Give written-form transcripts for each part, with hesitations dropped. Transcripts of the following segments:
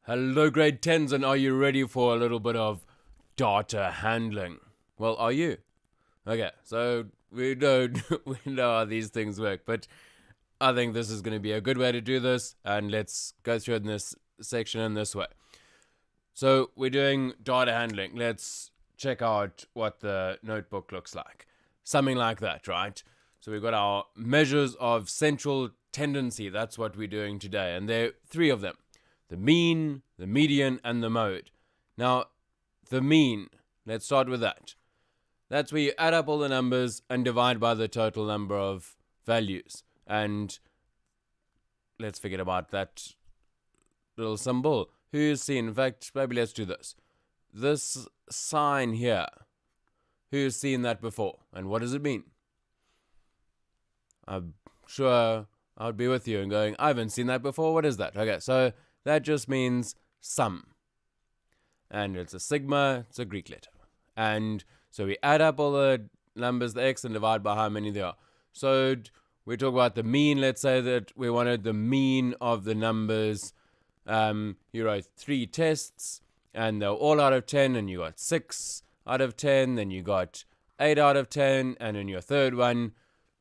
Hello, grade 10s, and are you ready for a little bit of data handling? Well, are you? Okay, so we know, we know how these things work, but I think this is going to be a good way to do this, and let's go through it in this section in this way. So we're doing data handling. Let's check out what the notebook looks like. Something like that, right? So we've got our measures of central tendency. That's what we're doing today, and there are three of them: the mean, the median, and the mode. Now, the mean, let's start with that. That's where you add up all the numbers and divide by the total number of values. And let's forget about that little symbol. Who's seen? In fact, maybe let's do this. This sign here. Who's seen that before? And what does it mean? I'm sure I would be with you and going, I haven't seen that before. What is that? Okay, so that just means sum. And it's a sigma, it's a Greek letter. And so we add up all the numbers, the x, and divide by how many there are. So we talk about the mean. Let's say that we wanted the mean of the numbers. You wrote 3 tests, and they're all out of 10, and you got 6 out of 10, then you got 8 out of 10, and in your third one,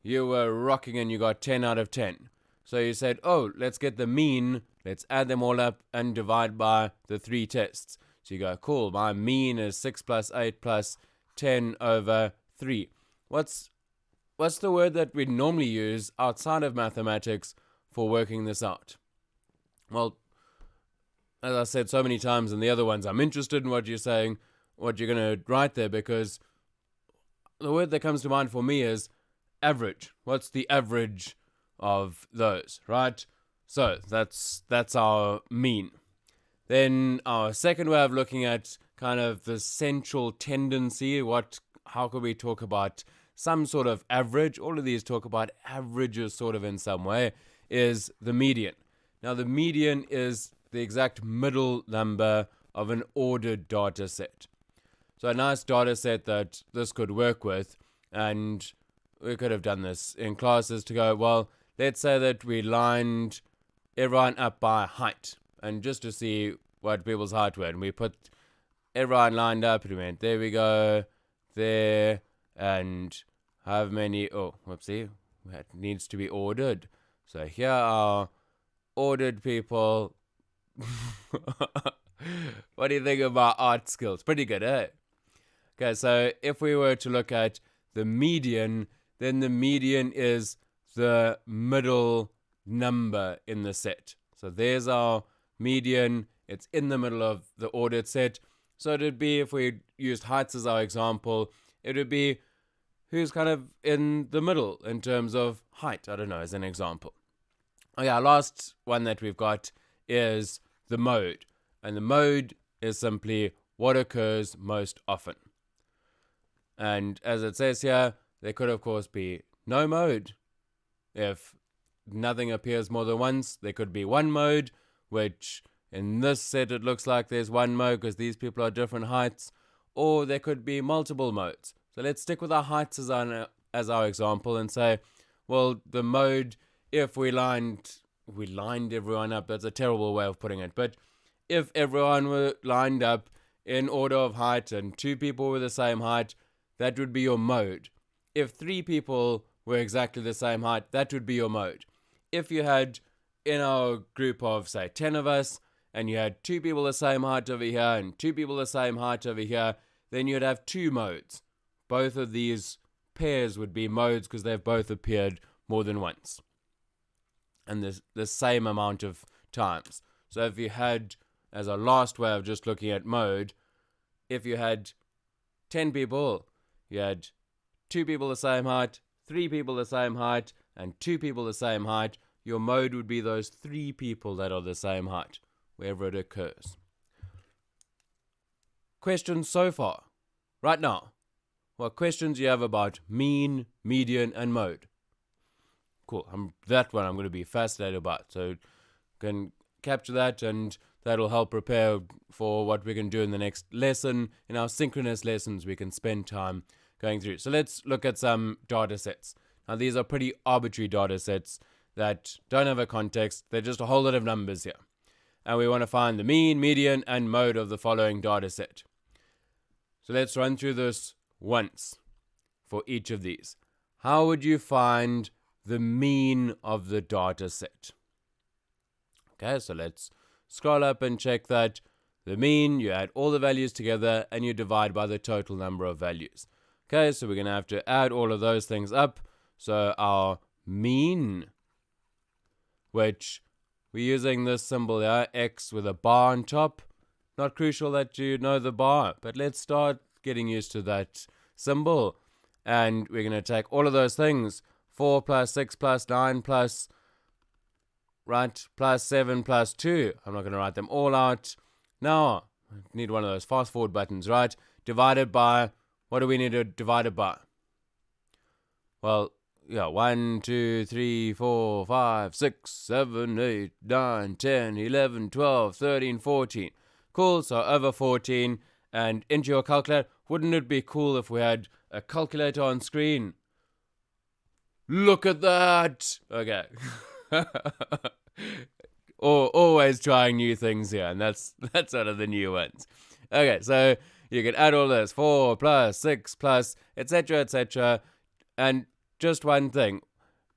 you were rocking and you got 10 out of 10. So you said, oh, let's get the mean, let's add them all up and divide by the 3 tests. So you go, cool, my mean is 6 plus 8 plus 10 over 3. What's the word that we normally use outside of mathematics for working this out? Well, as I said so many times in the other ones, I'm interested in what you're saying, what you're going to write there, because the word that comes to mind for me is average. What's the average of those, right? So that's our mean. Then our second way of looking at kind of the central tendency, how could we talk about some sort of average? All of these talk about averages sort of in some way, is the median. Now the median is the exact middle number of an ordered data set. So a nice data set that this could work with, and we could have done this in classes to go, well, let's say that we lined everyone up by height, and just to see what people's height were, and we put everyone lined up, and we went, there we go, there, and how many, whoopsie, that needs to be ordered. So here are ordered people. What do you think about art skills? Pretty good, eh? Okay, so if we were to look at the median, then the median is the middle number in the set. So there's our median. It's in the middle of the ordered set. So it would be, if we used heights as our example, it would be who's kind of in the middle in terms of height. I don't know, as an example. Okay, our last one that we've got is the mode. And the mode is simply what occurs most often. And as it says here, there could of course be no mode. If nothing appears more than once, there could be one mode, which in this set it looks like there's one mode because these people are different heights, or there could be multiple modes. So let's stick with our heights as our example and say, well, the mode, if we lined everyone up, that's a terrible way of putting it, but if everyone were lined up in order of height and 2 people were the same height, that would be your mode. If 3 people were exactly the same height, that would be your mode. If you had, in our group of, say, 10 of us, and you had 2 people the same height over here and 2 people the same height over here, then you'd have 2 modes. Both of these pairs would be modes because they've both appeared more than once. And the same amount of times. So if you had, as a last way of just looking at mode, if you had 10 people, you had 2 people the same height, 3 people the same height, and 2 people the same height, your mode would be those 3 people that are the same height, wherever it occurs. Questions so far? Right now. What questions do you have about mean, median, and mode? Cool. That one I'm going to be fascinated about. So can capture that, and that'll help prepare for what we can do in the next lesson. In our synchronous lessons, we can spend time going through. So let's look at some data sets. Now, these are pretty arbitrary data sets that don't have a context. They're just a whole lot of numbers here. and we want to find the mean, median, and mode of the following data set. So let's run through this once for each of these. How would you find the mean of the data set? Okay, so let's scroll up and check that. The mean, you add all the values together and you divide by the total number of values. Okay, so we're going to have to add all of those things up. So our mean, which we're using this symbol here, X with a bar on top. Not crucial that you know the bar, but let's start getting used to that symbol. And we're going to take all of those things, 4 plus 6 plus 9 plus, right, plus 7 plus 2. I'm not going to write them all out. Now, I need one of those fast forward buttons, right? Divided by, what do we need to divide it by? Well, yeah, 1, 2, 3, 4, 5, 6, 7, 8, 9, 10, 11, 12, 13, 14. Cool, so over 14 and into your calculator. Wouldn't it be cool if we had a calculator on screen? Look at that! Okay. Always trying new things here, and that's one of the new ones. Okay, so you can add all this, 4 plus 6 plus, etc., and just one thing.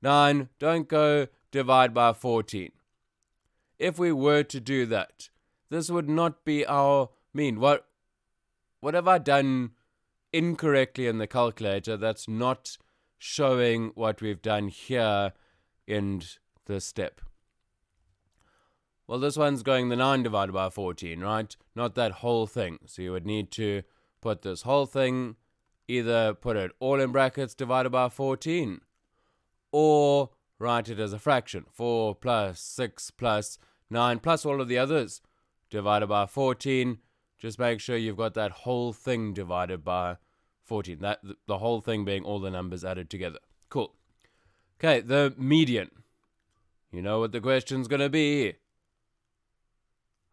9, don't go divide by 14. If we were to do that, this would not be our mean. What have I done incorrectly in the calculator that's not showing what we've done here in this step? Well, this one's going the 9 divided by 14, right? Not that whole thing. So you would need to put this whole thing, either put it all in brackets divided by 14, or write it as a fraction. 4 plus 6 plus 9 plus all of the others divided by 14. Just make sure you've got that whole thing divided by 14. That the whole thing being all the numbers added together. Cool. Okay, the median. You know what the question's going to be.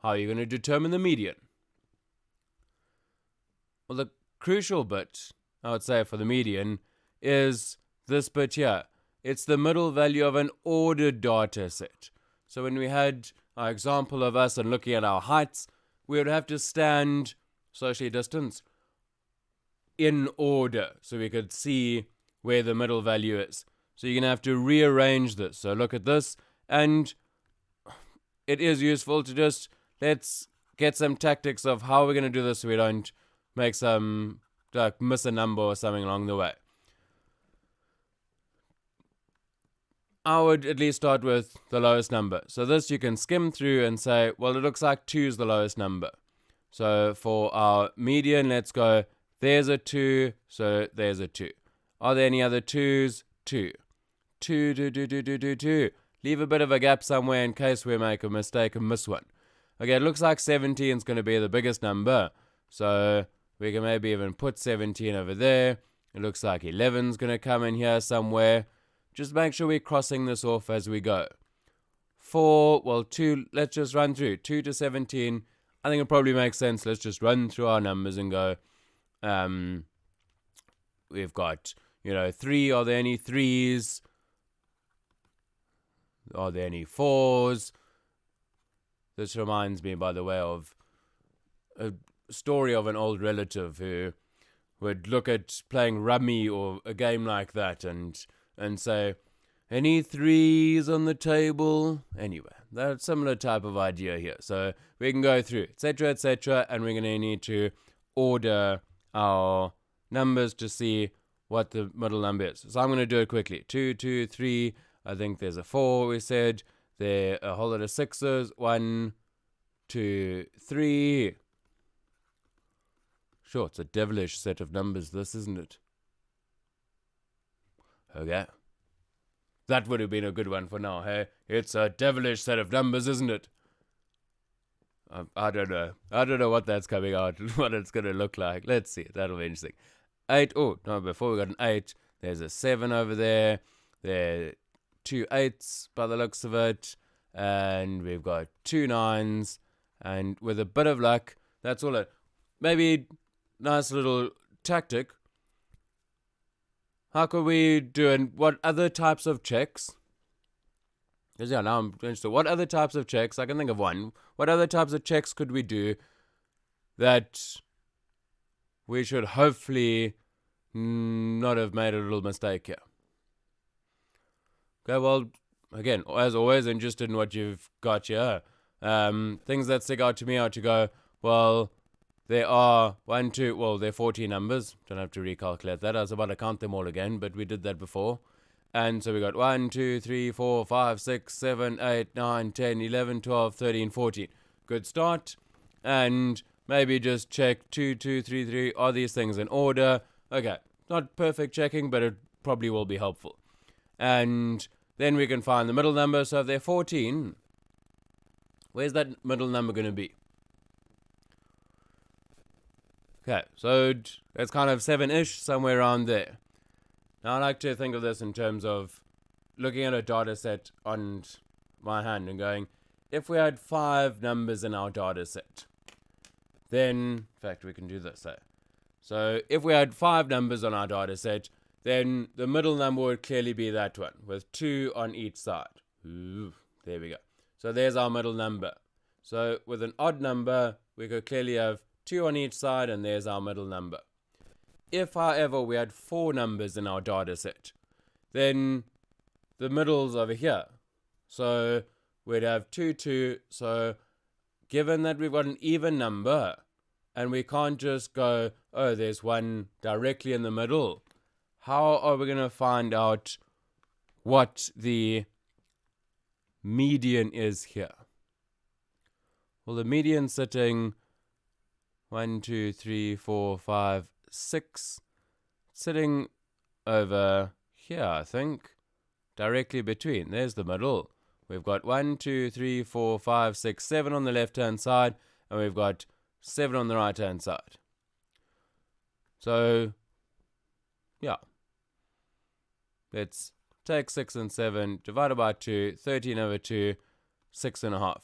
How are you going to determine the median? Well, the crucial bit, I would say, for the median is this bit here. It's the middle value of an ordered data set. So when we had our example of us and looking at our heights, we would have to stand socially distanced in order so we could see where the middle value is. So you're going to have to rearrange this. So look at this, and it is useful to just, let's get some tactics of how we're going to do this so we don't make some, like, miss a number or something along the way. I would at least start with the lowest number. So this you can skim through and say, well, it looks like 2 is the lowest number. So for our median, let's go, there's a 2, so there's a 2. Are there any other 2s? 2. 2, 2, 2, 2, 2, 2, 2. Leave a bit of a gap somewhere in case we make a mistake and miss one. Okay, it looks like 17 is going to be the biggest number. So we can maybe even put 17 over there. It looks like 11 is going to come in here somewhere. Just make sure we're crossing this off as we go. 4, well, 2, let's just run through. 2 to 17, I think it probably makes sense. Let's just run through our numbers and go. We've got, 3, are there any 3s? Are there any 4s? This reminds me, by the way, of a story of an old relative who would look at playing rummy or a game like that and say, any 3s on the table? Anyway, that's a similar type of idea here. So we can go through, etc., and we're going to need to order our numbers to see what the middle number is. So I'm going to do it quickly. 2, 2, 3. I think there's a 4, we said. There are a whole lot of 6s. 1, 2, 3. Sure, it's a devilish set of numbers, this, isn't it? Okay. That would have been a good one for now, hey? It's a devilish set of numbers, isn't it? I don't know. I don't know what that's coming out, what it's going to look like. Let's see. That'll be interesting. 8. Oh, no, before we got an 8, there's a 7 over there. There are 2 8s by the looks of it. And we've got 2 9s. And with a bit of luck, that's all it. Maybe nice little tactic. How could we do, and what other types of checks? Because now I'm interested. What other types of checks? I can think of one. what other types of checks could we do that we should hopefully not have made a little mistake here? Okay, well, again, as always, interested in what you've got here. Things that stick out to me are to go, well, there are there are 14 numbers. Don't have to recalculate that. I was about to count them all again, but we did that before. And so we got 1, 2, 3, 4, 5, 6, 7, 8, 9, 10, 11, 12, 13, 14. Good start. And maybe just check 2, 2, 3, 3. Are these things in order? Okay. Not perfect checking, but it probably will be helpful. And then we can find the middle number. So if they're 14, where's that middle number going to be? Okay, so it's kind of 7-ish, somewhere around there. Now I like to think of this in terms of looking at a data set on my hand and going, if we had 5 numbers in our data set, then, in fact, we can do this. So if we had 5 numbers on our data set, then the middle number would clearly be that one, with 2 on each side. Ooh, there we go. So there's our middle number. So with an odd number, we could clearly have 2 on each side, and there's our middle number. If, however, we had 4 numbers in our data set, then the middle's over here. So we'd have 2, 2. So given that we've got an even number, and we can't just go, oh, there's one directly in the middle, how are we going to find out what the median is here? Well, the median sitting 1, 2, 3, 4, 5, 6, sitting over here, I think, directly between. There's the middle. We've got 1, 2, 3, 4, 5, 6, 7 on the left-hand side, and we've got 7 on the right-hand side. So, yeah. Let's take 6 and 7, divided by 2, 13 over 2, 6.5.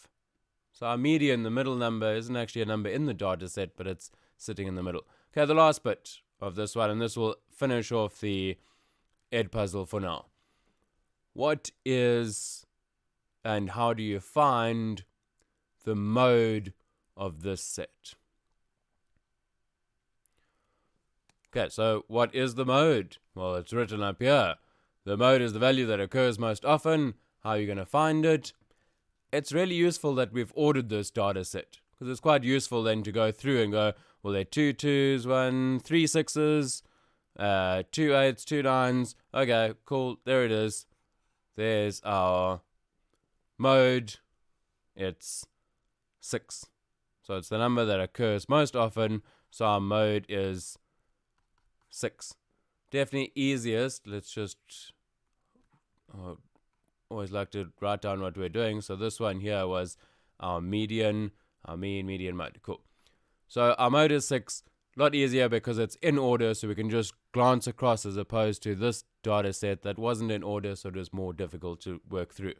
So our median, the middle number, isn't actually a number in the data set, but it's sitting in the middle. Okay, the last bit of this one, and this will finish off the Edpuzzle for now. What is and how do you find the mode of this set? Okay, so what is the mode? Well, it's written up here. The mode is the value that occurs most often. How are you going to find it? It's really useful that we've ordered this data set, because it's quite useful then to go through and go, well, there are 2 2s, 3 6s, 2 8s, 2 9s. Okay, cool. There it is. There's our mode. It's 6. So it's the number that occurs most often. So our mode is 6. Definitely easiest. Let's just always like to write down what we're doing. So this one here was our median, our median mode. Cool. So our mode is 6. A lot easier because it's in order, so we can just glance across, as opposed to this data set that wasn't in order, so it was more difficult to work through.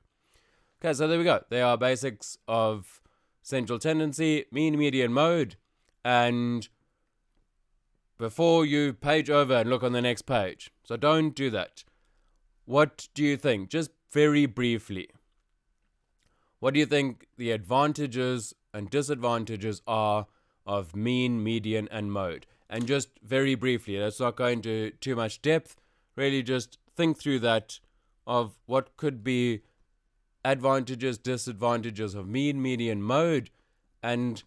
Okay, so there we go. They are basics of central tendency, mean, median, mode. And before you page over and look on the next page, so don't do that. What do you think? Just very briefly, what do you think the advantages and disadvantages are of mean, median, and mode? And just very briefly, let's not go into too much depth, really just think through that, of what could be advantages, disadvantages of mean, median, mode. And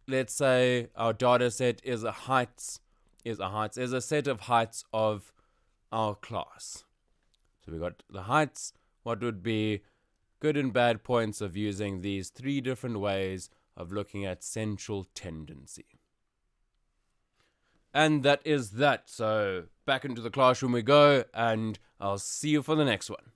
let's say our data set is a set of heights of our class. So we got the heights. What would be good and bad points of using these 3 different ways of looking at central tendency? And that is that. So back into the classroom we go, and I'll see you for the next one.